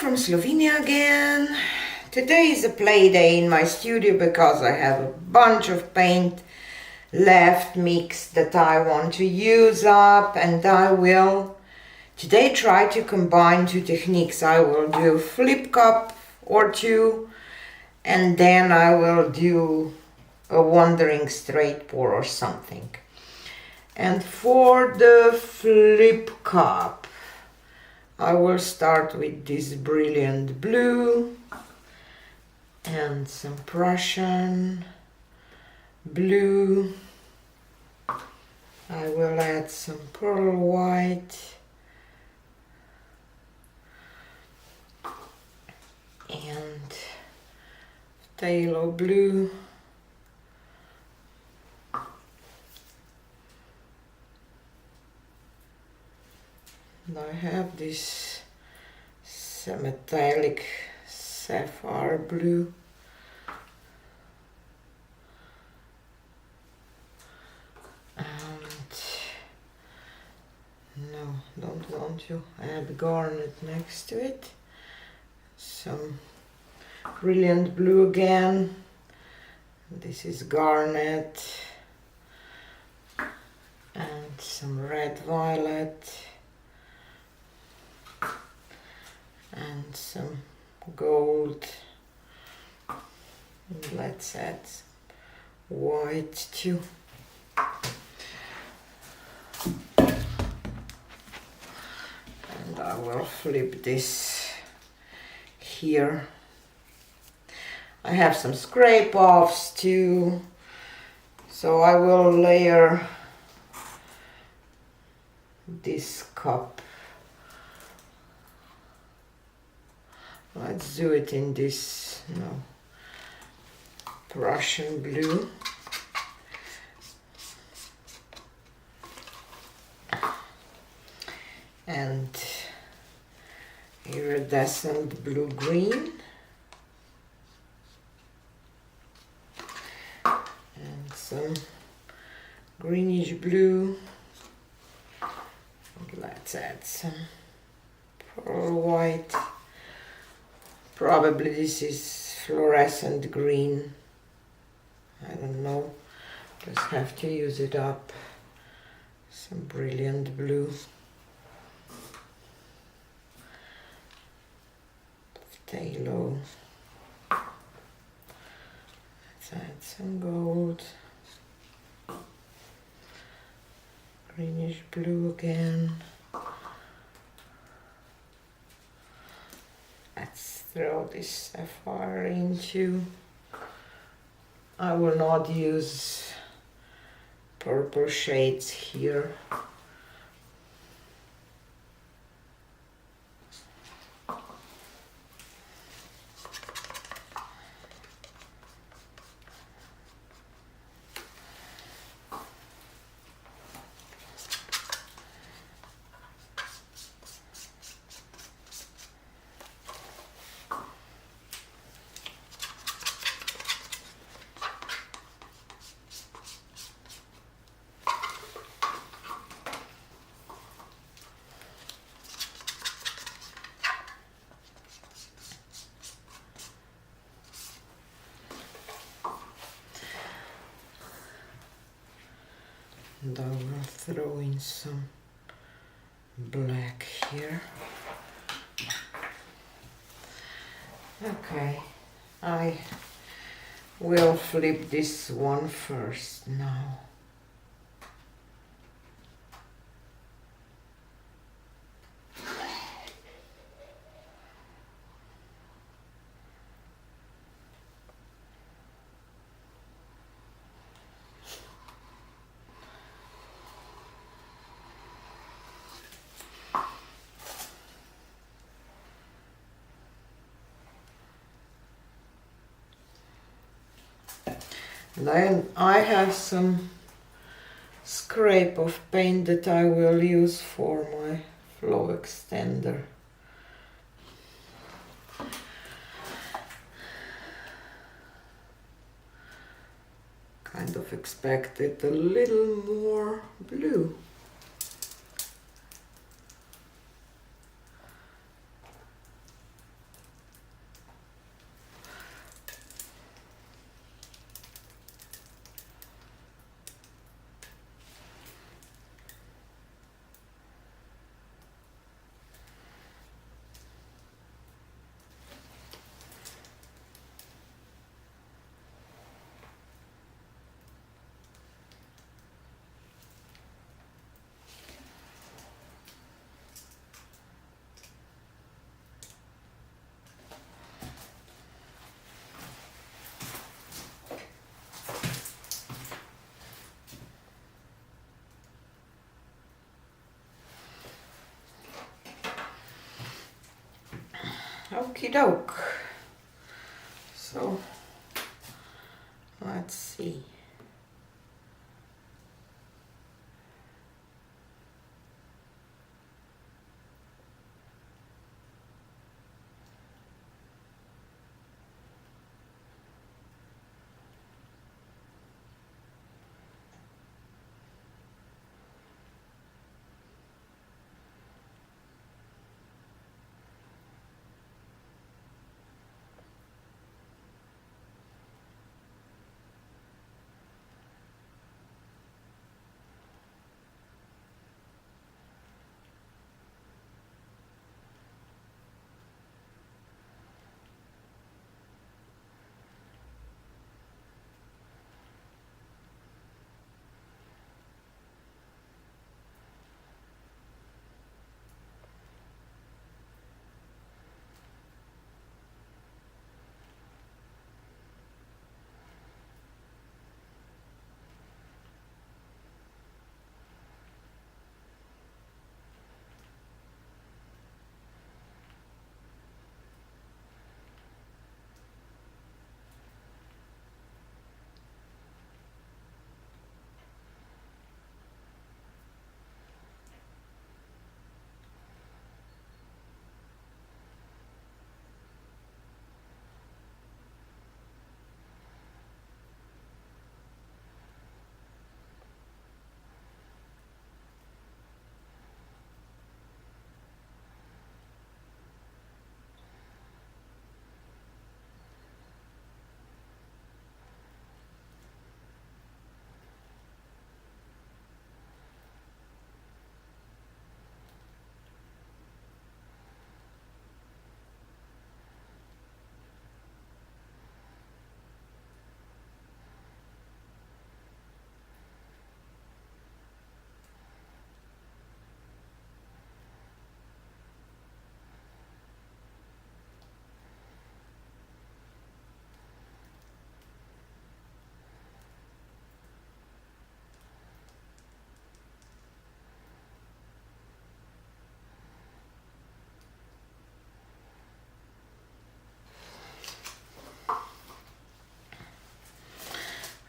from Slovenia again. Today is a play day in my studio because I have a bunch of paint left mixed that I want to use up, and I will today try to combine two techniques. I will do flip cup or two, and then I will do a wandering straight pour or something. And for the flip cup, I will start with this brilliant blue and some Prussian blue. I will add some pearl white and phthalo blue. And I have this metallic sapphire blue. And no, don't want to add garnet next to it. Some brilliant blue again. This is garnet. And some red violet. And some gold. And let's add white too. And I will flip this here. I have some scrape offs too, so I will layer this cup. Let's do it in this Prussian blue. And iridescent blue-green. And some greenish blue. And let's add some pearl white. Probably this is fluorescent green. I don't know. Just have to use it up. Some brilliant blue. Phthalo. Let's add some gold. Greenish blue again. Let's throw this sapphire into. I will not use purple shades here. And I will throw in some black here. Okay, I will flip this one first now. Then I have some scrape of paint that I will use for my flow extender. Kind of expected a little more blue. Okie doke. So let's see.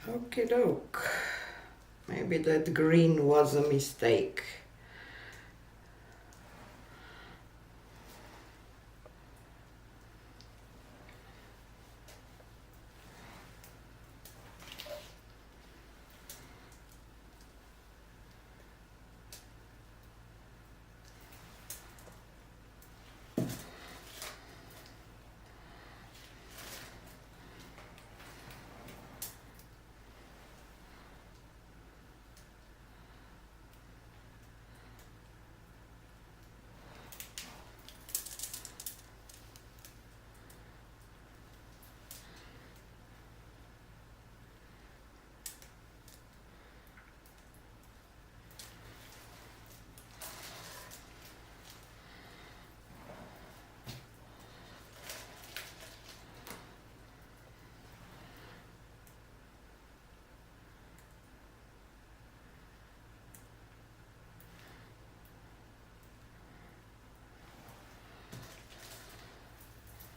Okie doke. Maybe that green was a mistake.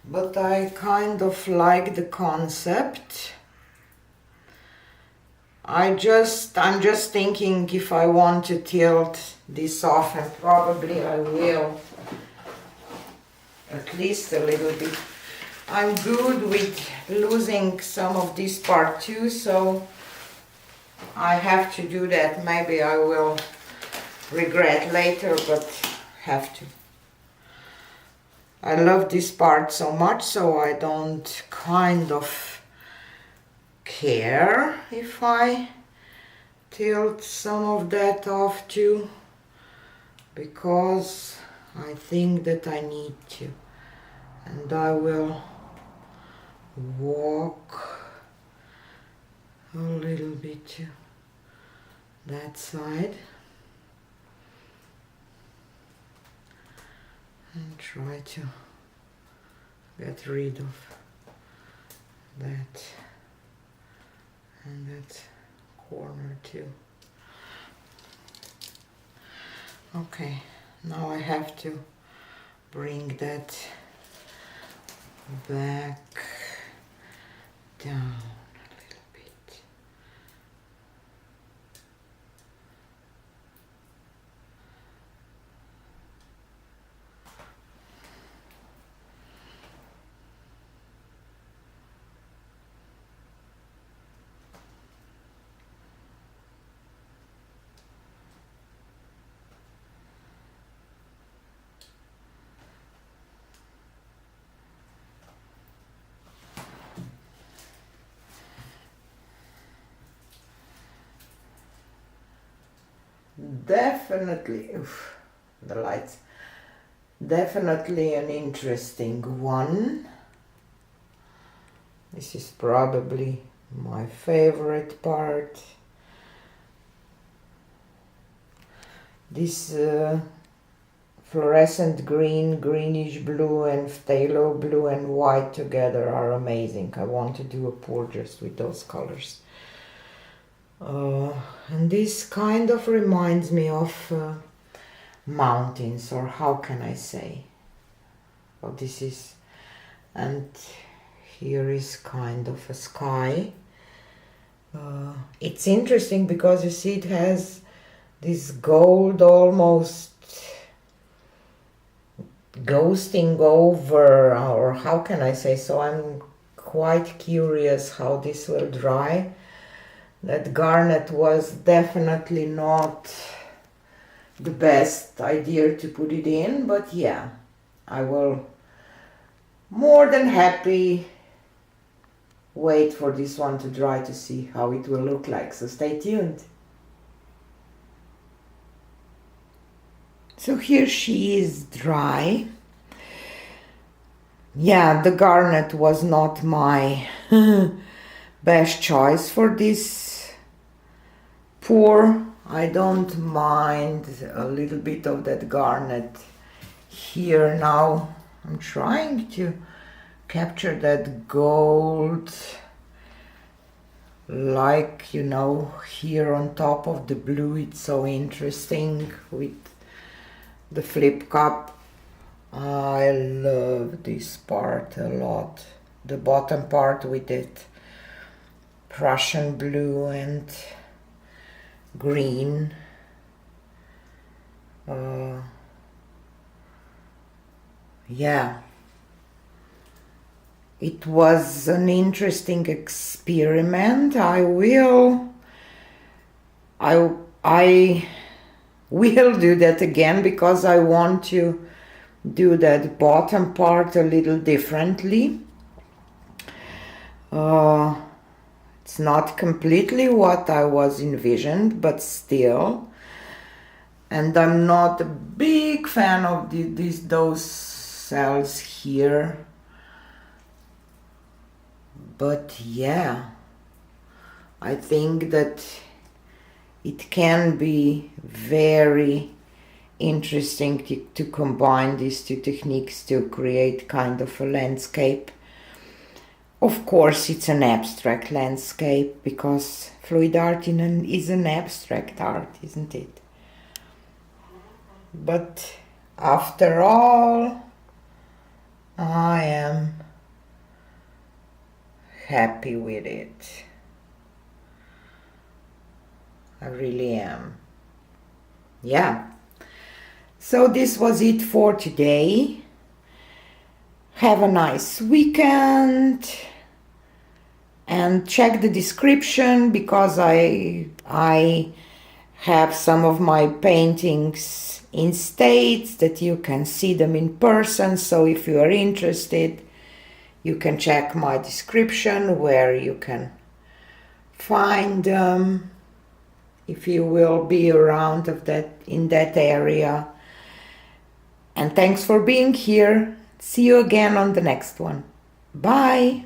But I kind of like the concept. I'm just thinking if I want to tilt this off, and probably I will, at least a little bit. I'm good with losing some of this part too, so I have to do that. Maybe I will regret later, but have to. I love this part so much, so I don't kind of care if I tilt some of that off too, because I think that I need to, and I will walk a little bit to that side and try to get rid of that and that corner too. Okay, now I have to bring that back, down a little bit. Definitely, oof, the lights, definitely an interesting one. This is probably my favorite part. This fluorescent green, greenish blue and phthalo blue and white together are amazing. I want to do a pour just with those colors. And this kind of reminds me of mountains, or how can I say? Well, this is, and here is kind of a sky. It's interesting because you see it has this gold almost ghosting over, or how can I say, so I'm quite curious how this will dry. That garnet was definitely not the best idea to put it in, but yeah, I will more than happy wait for this one to dry to see how it will look like, so stay tuned. So here she is dry. Yeah, the garnet was not my best choice for this pour. I don't mind a little bit of that garnet here now. I'm trying to capture that gold, like, you know, here on top of the blue. It's so interesting with the flip cup. I love this part a lot. The bottom part with it Prussian blue and green. Yeah, it was an interesting experiment. I will do that again because I want to do that bottom part a little differently. It's not completely what I was envisioned, but still. And I'm not a big fan of those cells here. But yeah, I think that it can be very interesting to combine these two techniques to create kind of a landscape. Of course, it's an abstract landscape because fluid art is an abstract art, isn't it? But after all, I am happy with it. I really am. Yeah. So this was it for today. Have a nice weekend and check the description because I have some of my paintings in states that you can see them in person. So if you are interested, you can check my description where you can find them if you will be around in that area. And thanks for being here. See you again on the next one. Bye.